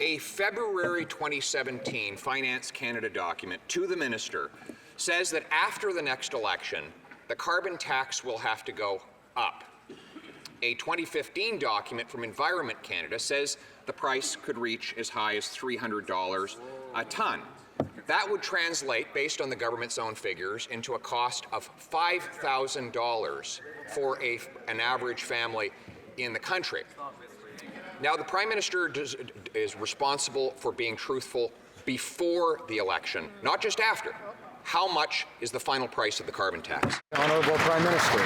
A February 2017 Finance Canada document to the minister says that after the next election, the carbon tax will have to go up. A 2015 document from Environment Canada says the price could reach as high as $300 a tonne. That would translate, based on the government's own figures, into a cost of $5,000 for an average family in the country. Now, the Prime Minister is responsible for being truthful before the election, not just after. How much is the final price of the carbon tax? Honourable Prime Minister.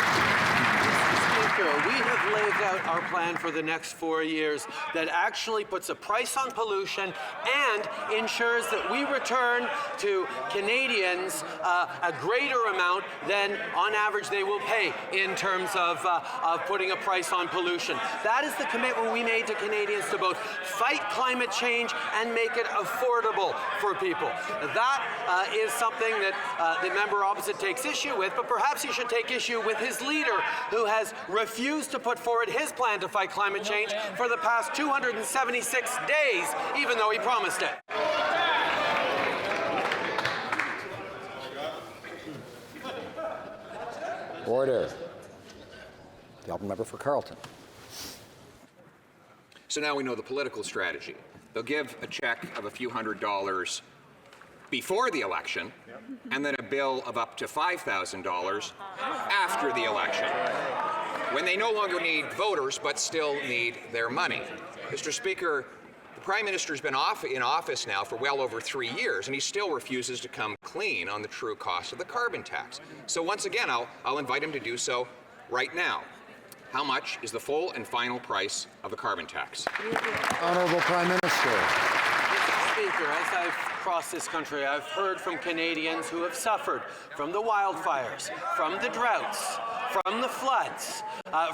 Speaker, we have laid out our plan for the next 4 years that actually puts a price on pollution and ensures that we return to Canadians a greater amount than, on average, they will pay in terms of putting a price on pollution. That is the commitment we made to Canadians to both fight climate change and make it affordable for people. That is something that the member opposite takes issue with, but perhaps he should take issue with his leader, who has refused to put forward his plan to fight climate change for the past 276 days, even though he promised it. Order. The honourable member for Carleton. So now we know the political strategy. They'll give a check of a few $100s before the election, and then a bill of up to $5,000 after the election, when they no longer need voters but still need their money. Mr. Speaker, the Prime Minister's been in office now for well over 3 years, and he still refuses to come clean on the true cost of the carbon tax. So once again, I'll invite him to do so right now. How much is the full and final price of the carbon tax? Honourable Prime Minister. Speaker, as I've crossed this country, I've heard from Canadians who have suffered from the wildfires, from the droughts, from the floods,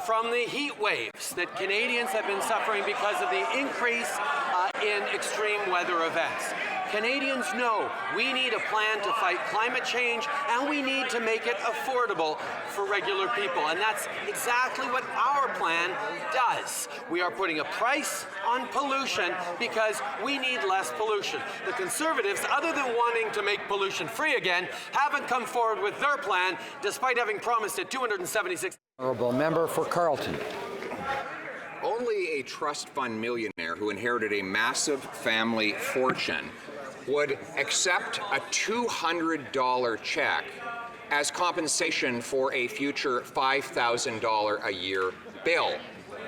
from the heat waves that Canadians have been suffering because of the increase in extreme weather events. Canadians know we need a plan to fight climate change, and we need to make it affordable for regular people. And that's exactly what our plan does. We are putting a price on pollution because we need less pollution. The Conservatives, other than wanting to make pollution free again, haven't come forward with their plan, despite having promised it 276. Honourable member for Carleton. Only a trust fund millionaire who inherited a massive family fortune would accept a $200 check as compensation for a future $5,000 a year bill.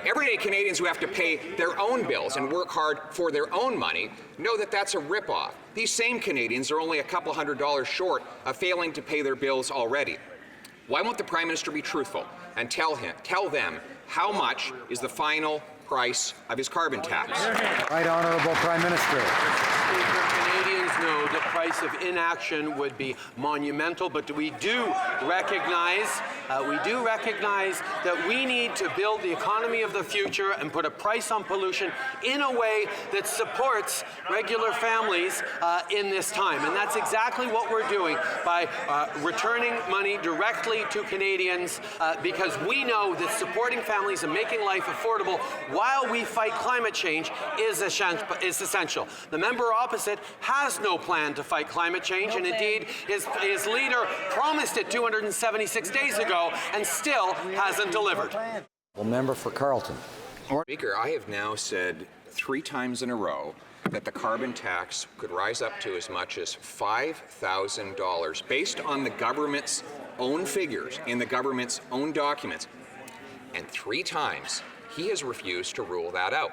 Everyday Canadians who have to pay their own bills and work hard for their own money know that that's a ripoff. These same Canadians are only a couple $100s short of failing to pay their bills already. Why won't the Prime Minister be truthful and tell them how much is the final price of his carbon tax? Right Honourable Prime Minister. Speaker, Canadians know the price of inaction would be monumental, but we do recognize that we need to build the economy of the future and put a price on pollution in a way that supports regular families in this time. And that's exactly what we're doing by returning money directly to Canadians, because we know that supporting families and making life affordable while we fight climate change is essential. The member opposite has no plan to fight climate change, and indeed his leader promised it 276 days ago and still hasn't delivered. Honourable member for Carleton. Speaker, I have now said 3 times in a row that the carbon tax could rise up to as much as $5,000 based on the government's own figures in the government's own documents. And 3 times he has refused to rule that out.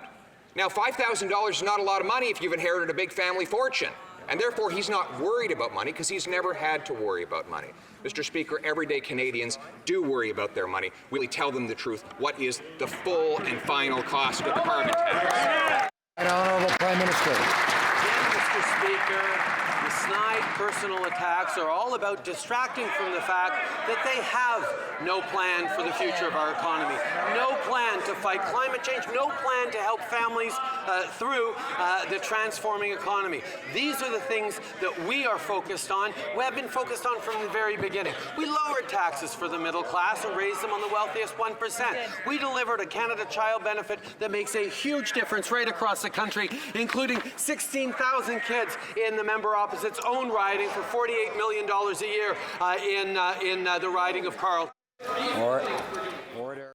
Now, $5,000 is not a lot of money if you've inherited a big family fortune, and therefore he's not worried about money because he's never had to worry about money. Mr. Speaker, everyday Canadians do worry about their money. Will he tell them the truth? What is the full and final cost of the carbon tax? Right Honourable Prime Minister. Again, Mr. Speaker, the snide personal attacks are all about distracting from the fact that they have no plan for the future of our economy, no plan to fight climate change, no plan to help families through the transforming economy. These are the things that we are focused on. We have been focused on from the very beginning. We lowered taxes for the middle class and raised them on the wealthiest 1%. We delivered a Canada Child benefit that makes a huge difference right across the country, including 16,000 kids in the member opposite's own riding for $48 million a year in the riding of Carl. Order.